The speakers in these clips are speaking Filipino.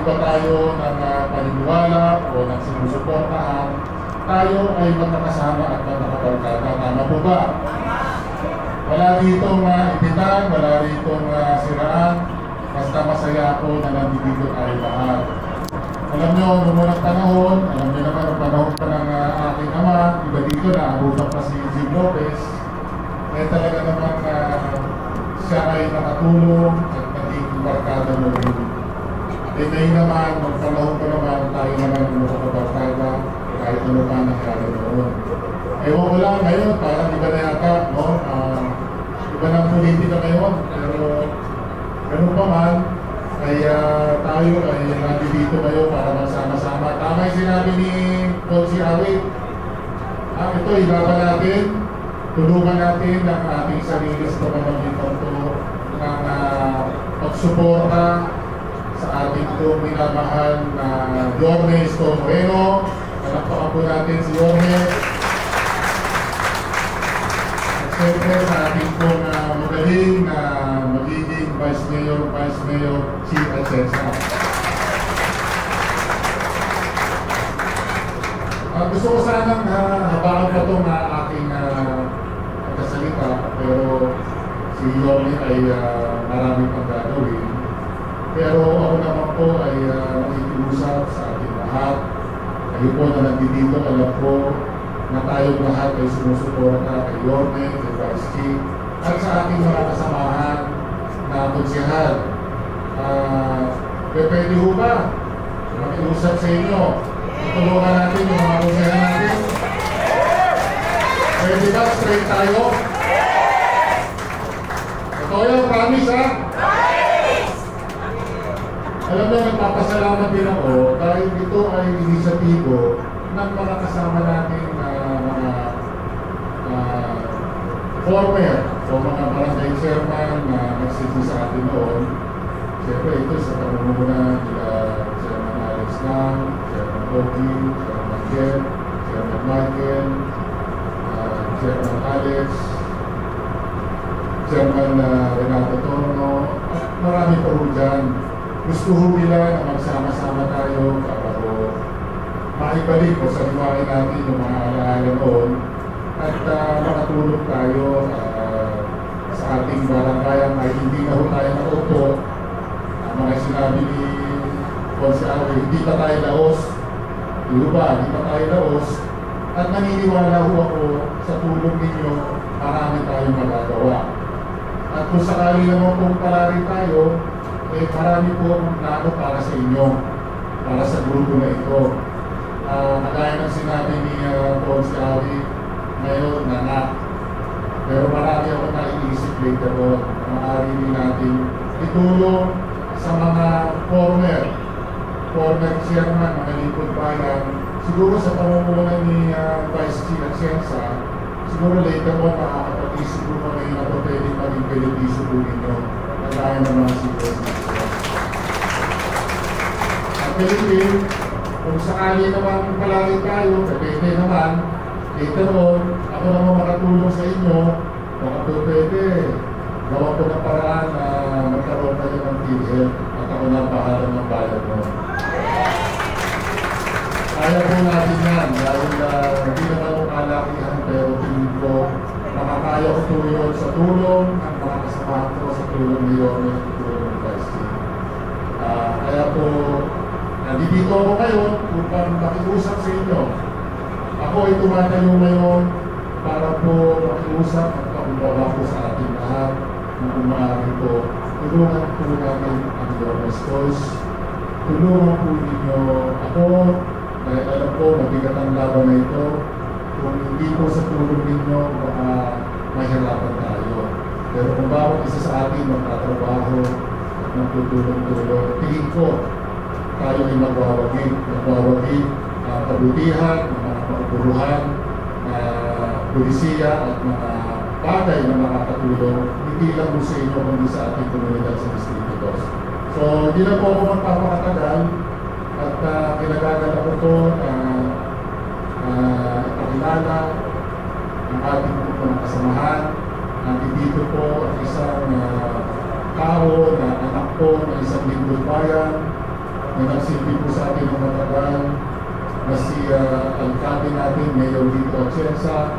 ba tayo ng paniniwala o ng sinusuportahan, tayo ay magkakasama at magkakabarkada. Tama po ba? Wala ditong ibitan, wala ditong siraan. Basta masaya ako na nandito tayo lahat. Alam nyo, noong unang panahon, alam nyo naman ang panahon pa ng aking ama, iba dito na abutan pa si Jim Lopez. Eh talaga naman siya ay nakatulong at naging barkada mo rin. Eh ngayon naman, noong panahon pa naman, tayo naman ang makakabarkada kahit ano pa nangyari noon. Ewan ko lang ngayon, parang iba na yata, no? Iba ng politika ngayon, pero ganun pa man, ay tayo ay nandito ngayon para magsama-sama. Tama yung sinabi ni Coach Awit. Ito, ilaban natin, tulungan natin ang ating sarili sa pamamagitan ito ng pagsuporta sa ating itong minamahal na Yorme Isko Moreno. Palakpakan po natin si Yorme. At siyempre sa ating pong magaling na magiging Vice Mayor si Atienza. Gusto ko sanang habakan pa itong aking kasalita, pero si Yorme ay marami pang gagawin. Pero ako naman po ay nakikiusap sa ating lahat. Kayo po na nandito, alam ko na tayong lahat ay sumusuporta kay Yorme, kay Vice Chief, at sa ating mga kasamahan na konsyahal. Pwede ho ba makiusap sa inyo? Tutulungan natin yung mga konsyahal natin? Pwede ba straight tayo? Ito yung promise, ha? Alam mo, nagpapasalamat din ako dahil ito ay inisyatibo ng mga kasama natin na mga former o mga barangay chairman na nagsisi sa atin noon. Siyempre ito sa pamumunan nila Chairman Alex Lang, Chairman Oki, Chairman Jen, Chairman Michael, Chairman Alex, Chairman Renato Torno, at marami pa rin dyan. Gusto ho nila na magsama-sama tayo para ho maibalik o saliwain natin yung mga alaala noon at makatulog tayo sa ating barangay ay hindi na ho tayo naupo. Mga sinabi ni Consiawe, hindi pa tayo laos. Di ba? Hindi pa tayo laos. At naniniwala ho ako sa tulong ninyo, marami tayong magagawa. At kung sakali naman kung palari tayo, eh marami po akong plano para sa inyo, para sa grupo na ito. Kagaya ng sinabi ni Consiawe, ngayon nanak. Pero marami ako naiisip later on. Maaari din natin itulong sa mga former chairman, mga lingkod bayan. Siguro sa pamumunan ni Vice Chief Atienza, siguro later on makakapag-isip po kami na ito pwedeng maging benepisyo po ninyo. Kagaya ng mga siguro. At Philippine, kung sakali naman palagi tayo, pwede naman, later on, ako naman makatulong sa inyo, baka po pwede, gawa ko ng paraan na magkaroon kayo ng PhilHealth at ako na bahala ng bayan mo. Kaya po natin yan, dahil hindi naman ang kalakihan, pero tingin ko, makakaya ko po yun sa tulong ng mga kasama ko, sa tulong ni Yorme, sa tulong ng Vice Chief. Kaya po, nandito ako ngayon upang makiusap sa inyo. Ako ay tumatayo ngayon para po makiusap at pakumbaba po sa ating lahat na umaaari po. Tulungan po namin ang Yorme's Cause. Tulungan po ninyo ako dahil alam ko mabigat ang laban na ito. Kung hindi po sa tulong ninyo, baka mahirapan tayo. Pero kung bawat isa sa atin magtatrabaho at magtutulong-tulong, tingin ko tayo ay magwawagi kabutihan, mga paupuruhan, polisiya at mga bagay na makakatulong, hindi lang po sa inyo kundi sa ating komunidad sa Distrito 2. So, hindi na po ako magpapakatagal at kinagagala ko ito ipakilala ang ating mga kasamahan. Dito po ang isang tao na anak po ng isang lingkod bayan na nagsilbi po sa atin ng matagal, na si Alcalde natin, Mayor Vito Atienza,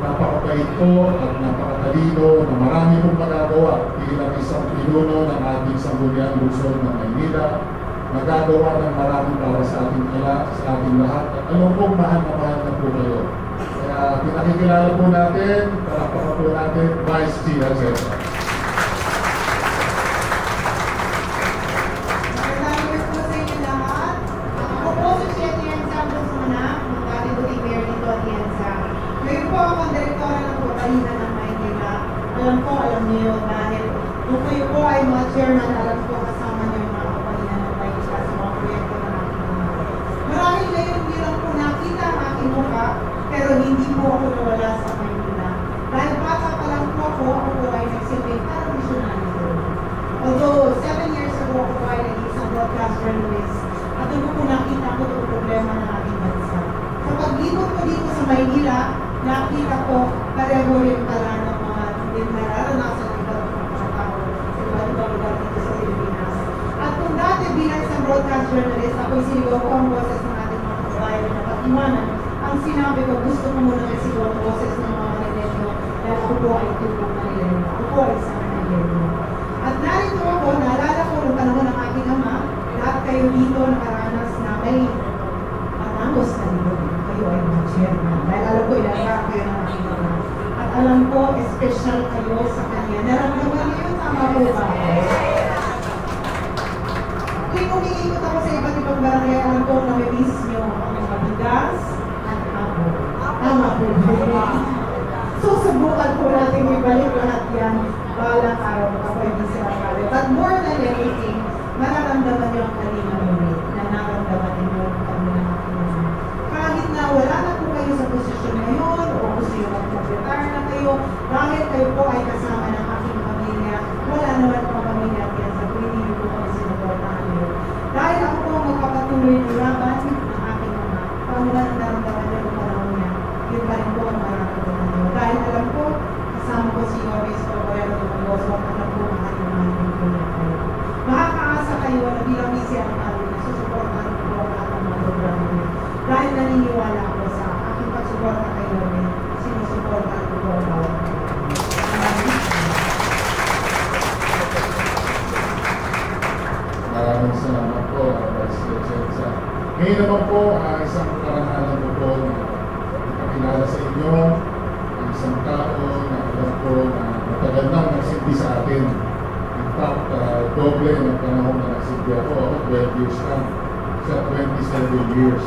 napakabait po at napakatalino na marami pong magagawa bilang isang pinuno ng ating sangguniang lungsod ng Maynila, magagawa ng maraming para sa ating lahat. At alam pong mahal na po kayo. Kaya pinakikilala po natin, palakpakan po natin, Vice G. Atienza. Alam niyo dahil kung kayo po ay mga chairman, alam ko kasama niyo yung mga kapalinan ng Maynila sa mga proyekto na aking mga. Marahil ngayon hindi lang po nakita ang aking mukha, pero hindi po ako nawala sa Maynila. Dahil bata pa lang po ako ay nagsilbing parang missionary. Although 7 years ago ako ay naging isang broadcast journalist, at doon po nakita ko itong problema ng ating bansa. Sa paglibot ko dito sa Maynila, nakita ko pareho rin pala ng mga nararanasan ng ibang mga tao sa ibang lugar dito sa Pilipinas. At kung dati bilang isang broadcast journalist, ako'y sinigaw ko ang boses ng ating mga kabayan na patimanan, ang sinabi ko, gusto ko muna isigaw ang boses ng mga Manileno dahil ako po ay tupong Manileno. Ako po ay isang Manileno. At narito ako, naalala ko noong panahon ng aking ama, lahat kayo dito nakaranas na may matangos na dito. Kayo ay mga chairman. Dahil alam ko, ilalala kayo ng aking ama. At alam ko, special kayo sa kanya. Naramdaman niyo yun, tama po ba? Kung umiikot ako sa iba't ibang barangay, alam ko na may miss niyo ang mga bigas at ako. Tama po ba? Susubukan po natin ibalik lahat yan balang araw ako hindi sila kaya. But more than anything, mararamdaman niyo ang kanina ulit na naramdaman niyo ang kanina natin. Kahit na wala na po kayo sa posisyon ngayon o gusto nyo mag-retire na kayo, dahil kayo po ay kasama ng aking pamilya, wala naman po pamilya at yan sa hindi nyo po kami sinuportahan nyo. Dahil ako po magpapatuloy ng laban ng aking mga pangulan na naramdaman nyo ng panahon niya, yun pa rin po ang mararamdaman nyo. Dahil alam ko, kasama ko si Jorge Escobar at Magoso at alam po ang aking mga pamilya kayo. Makakaasa kayo na bilang misi ang natin na susuportahan ko po ang aking mga programa niya. Dahil naniniwala ako sa aking pagsuporta kay Jorge, sinusuportahan ko po ang bawat. Maraming salamat po, Vice Atienza. Ngayon naman po, isang karangalan ko po na ipakilala sa inyo ang isang tao na alam ko na matagal nang nagsilbi sa atin. In fact, doble ng panahon na nagsilbi ako. Ako 12 years lang. Siya 27 years.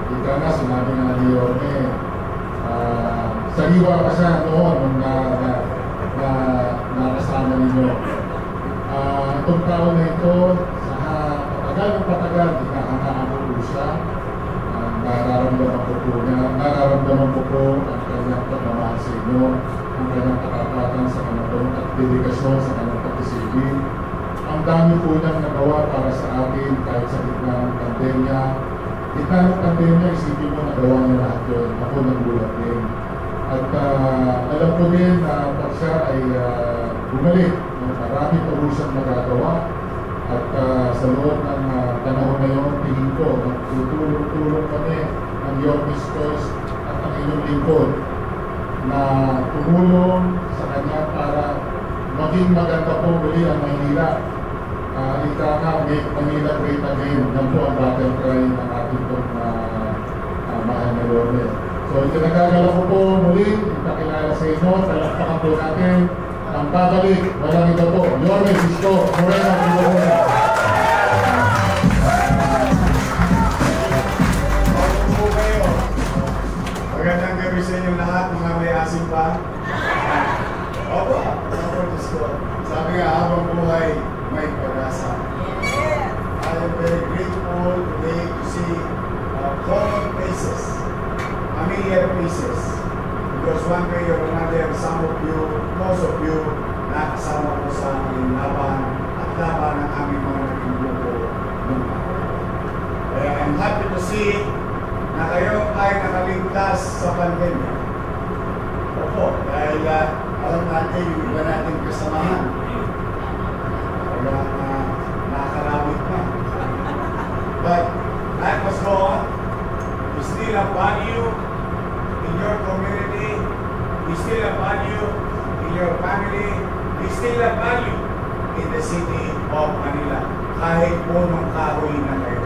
Ika nga, sinabi nga ni Jorge, sariwa pa siya noon nung nakasama ninyo. Itong tao na ito, patagal, hinahangaan ko po siya. Nararamdaman ko po ang kanyang pagmamahal sa inyo, ang kanyang katapatan sa kanyang at dedikasyon sa kanyang pagsisilbi. Ang dami po niyang nagawa para sa atin kahit sa gitna ng pandemya. Gitna ng pandemya, isipin mo nagawa niya lahat yun. Ako nagulat din. At alam ko din na pag siya ay bumalik, marami pa po siyang magagawa. At sa loob ng panahon na yun, tingin ko, nagtutulong kami ng Yorkis Coast at ang inyong lingkod na tumulong sa kanya para maging maganda po muli ang Maynila. Ika nga, make Manila great again. Yan po ang battle cry ng ating pong mahal na Lorde. So, itinagagala ko po muli, ipakilala sa inyo, talakpakan po natin ang babalik, walang iba po, Lorde Isko Moreno Pilipinas. Magandang gabi sa inyo lahat, mga may asim pa. Opo, sabi nga habang buhay, may pag-asa. I am very grateful today to see common faces, familiar faces. Because one way or another, some of you, most of you, nakasama ko sa aming laban at laban ng aming mga naging grupo noong araw. Kaya I'm happy to see na kayo ay nakaligtas sa pandemya. Opo, dahil alam natin yung iba nating kasamahan. Kaya in the city of Manila. Kahit punong kahoy na kayo.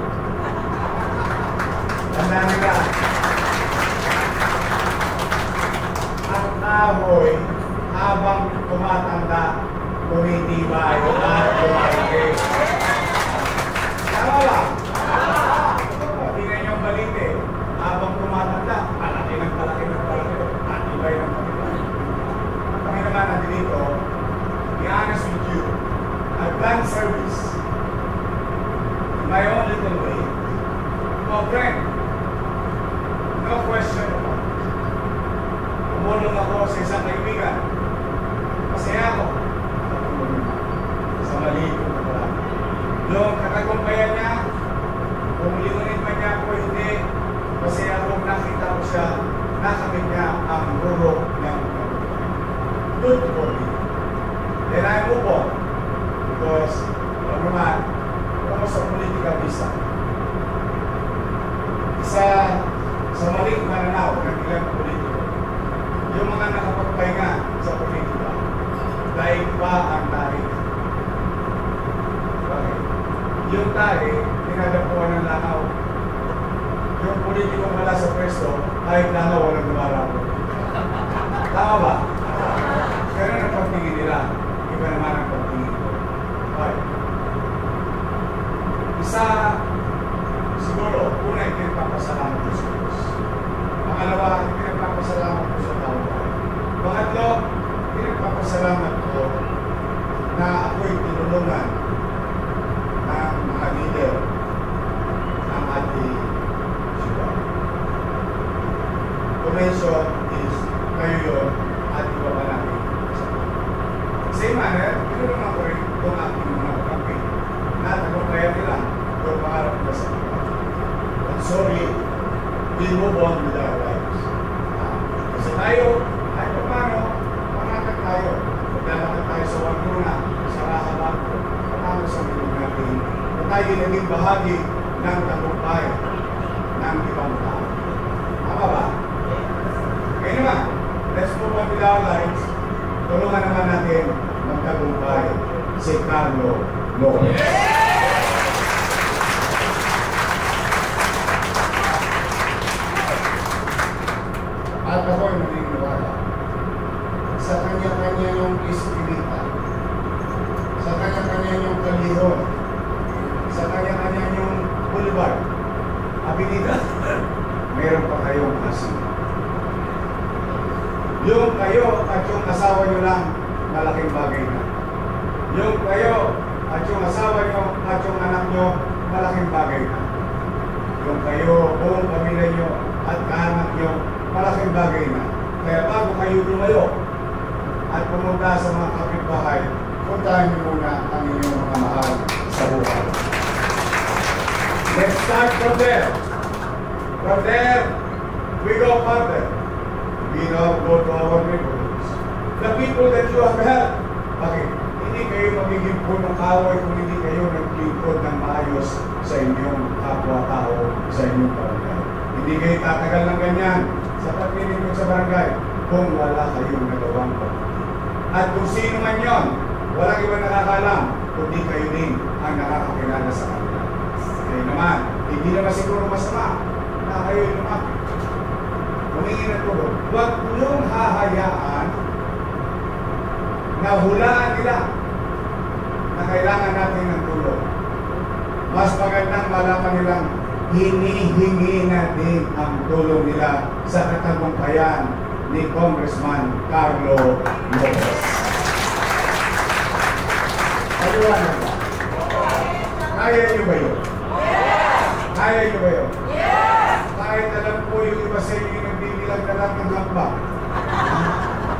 Tandaan nila, ang kahoy habang tumatanda, tumitibay at lumalaki. Tama ba? Tingnan niyo ang balite. Habang tumatanda, palaki ng palaki ng palaki at ibay ng palaki. Kami naman nandito, be honest with you, I've done service in my own little way to a friend. No question about it. Tumulong ako sa isang kaibigan. Masaya ako. Sa maliit ko na pala. Yung katagumpayan niya, kung limunin man niya ako, hindi. Masaya akong nakita ko siya, nakamit niya ang ruro ng good for me. Then I move on. Because, ano naman, ako sa political visa. Sa maling mananaw ng ilang politiko, yung mga nakapagpahinga sa politika, dahil pa ang tayo. Okay. Yung tayo, tinadapuan ng langaw. Yung politiko wala sa pwesto, kahit langaw walang gumaraw. Tama ba? Pero ang pagtingin nila, iba naman ang pagtingin ko. Okay. Isa, siguro, una ipinagpapasalamat ko sa Diyos. Pangalawa, ipinagpapasalamat ko sa tao. Pangatlo, ipinagpapasalamat ko na ako'y tinulungan ng mga leader ng ating siyudad. Convention is kayo yun at iba pa natin. Same manner, tinulungan ko rin itong ating mga campaign na tagumpayan nila kung pangarap nila sa mga. And sorry, we move on with our lives. Kasi tayo, kahit paano, pangakat tayo. Maglalakad tayo sa Waguna, sa Rahabaco, panalo sa mga natin, na tayo naging bahagi ng tagumpay ng ibang tao. Tama ba? Kaya naman, let's move on with our lives. Tulungan naman natin magtagumpay si Carlo Lopez. At ako'y naniniwala sa kanya-kanya yung ispirita, sa kanya-kanya yung kalihon, sa kanya-kanya yung boulevard, abilidad, meron pa kayong asin. Yung kayo at yung asawa nyo lang, malaking bagay na. Yung kayo at yung asawa nyo at yung anak nyo, malaking bagay na. Yung kayo, buong pamilya nyo at kaanak nyo, malaking bagay na. Kaya bago kayo lumayo at pumunta sa mga kapitbahay, puntahan nyo muna ang inyong mga mahal sa buhay. Let's start from there. From there, we go further. We now go to our neighborhoods. The people that you have helped. Bakit? Hindi kayo magiging punong kaway kung hindi kayo naglingkod ng maayos sa inyong kapwa-tao, sa inyong barangay. Hindi kayo tatagal ng ganyan sa pagpinigod sa barangay kung wala kayong nagawang pagpinigod. At kung sino man yon, walang iba nakakalam, kundi kayo din ang nakakakilala sa kanila. Kaya naman, hindi naman siguro masama na kayo lumapit. Humingi ng tulong. Huwag niyong hahayaan na hulaan nila na kailangan natin ng tulong. Mas magandang malaman nilang hinihingi natin ang tulong nila sa katagumpayan ni Congressman Carlo Lopez. Paliwanag ba? Kaya niyo ba yun? Kaya niyo ba yun? Kahit alam po yung iba sa inyo yung nagbibilang na lang ng hamba.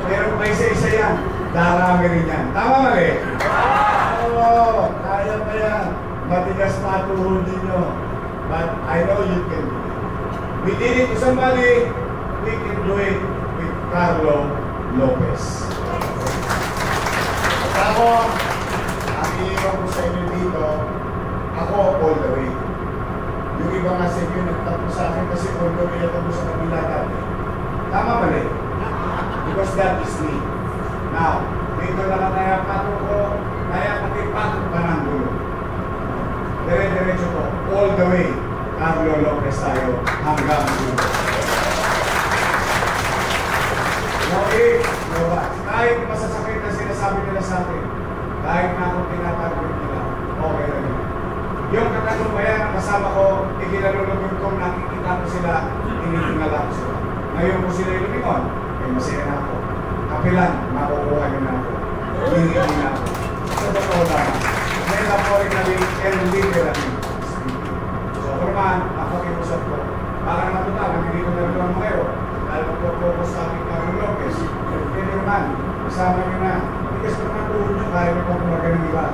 Pero may isa-isa yan. Darami rin yan. Tama mali? Oo, kaya pa yan. Matigas pa tuhod ninyo. But I know you can do it. We did it to somebody, we can do it with Carlo Lopez. At ako, ang iniwan ko sa inyo dito, ako all the way. Yung iba nga sa inyo nagtapos sa akin kasi all the way ako sa kabila dati. Tama mali? Because that is me. Now, dito na lang naya pato ko, naya pati mag-progress tayo hanggang dulo. Okay, diba? Kahit masasakit na sinasabi nila sa akin, kahit na akong tinatagod nila, okay na yun. Yung katagumpayan na kasama ko, ikinalulugod ko, nakikita ko sila, initingala ko sila. Ngayon ko sila ilumingon, ay masaya na ako. Kapilan, makukuha nyo na ako. Hingi na ako. Sa totoo lang, may laporin na rin, and literally. So, forman, ang pakiusap ko, para matutal, nandito na rin naman kayo. Dahil magpo-focus sa aking Carlo Lopez, pwede naman, kasama nyo na. Because kung natuhod nyo, kaya nyo pang kumaga ng iba.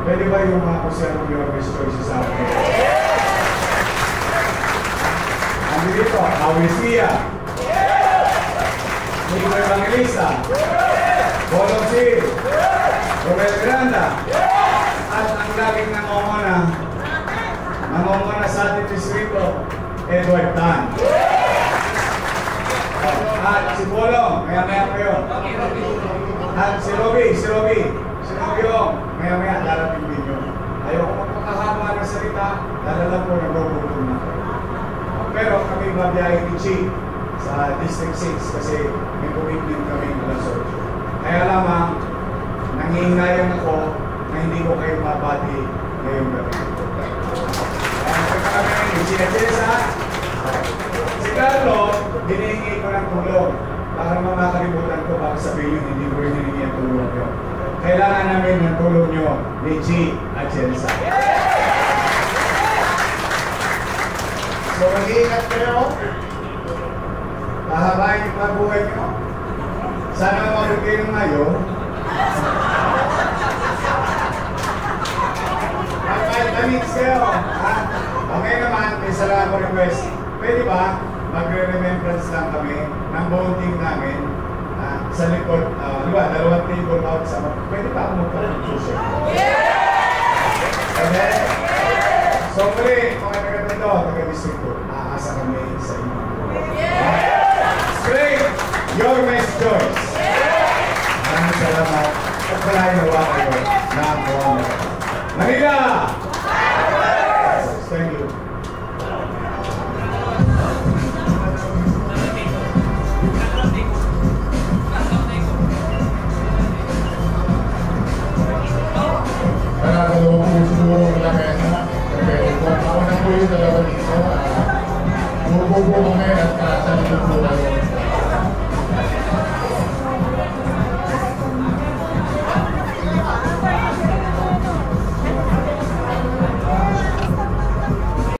Pwede ba yung mga kusero your best choices sa akin? Andi dito, Awistia, Nico Evangelista, Bolong Sil, Robert Miranda, at ang laging nangongona sa ating distrito, Edward Tan. At si Bolong, maya-maya ko yun. At si Robby yung maya-maya darating din yun. Ayoko magpakahaba ng salita, dalalang ko nagbubuto na kayo. Pero kami mabiyahe ni Chi sa District 6 kasi may commitment kami ng alas 8. Kaya lamang, nangihinayang ako na hindi ko kayo mabati ngayong gabi. Kaya kami ni Chi Atesa, si Carlo, hinihingi ko ng tulong para makakalimutan ko baka sabihin hindi ko rin hinihingi ang tulong nyo. Kailangan namin ng tulong nyo ni Chi at Chelsea. So mag-iingat kayo. Pahabain yung mga buhay nyo. Sana mawag kayo ng mayo. Mag-vitamins kayo. Okay naman, may salamat ko request. Pwede ba magre-remembrance lang kami ng buong team namin sa likod, diba, dalawang table out sa mga. Pwede ba ako magpa-susi? Pwede? So muli, mga taga-tando, taga-distrito, aasa kami sa inyo. Straight, your best choice. Maraming salamat. At palayawa kayo na ang buwan. Manila! Thank you. Dalawang po siguro wala kaya na. Pero kung ako na po yung dalawa dito, bubo po kami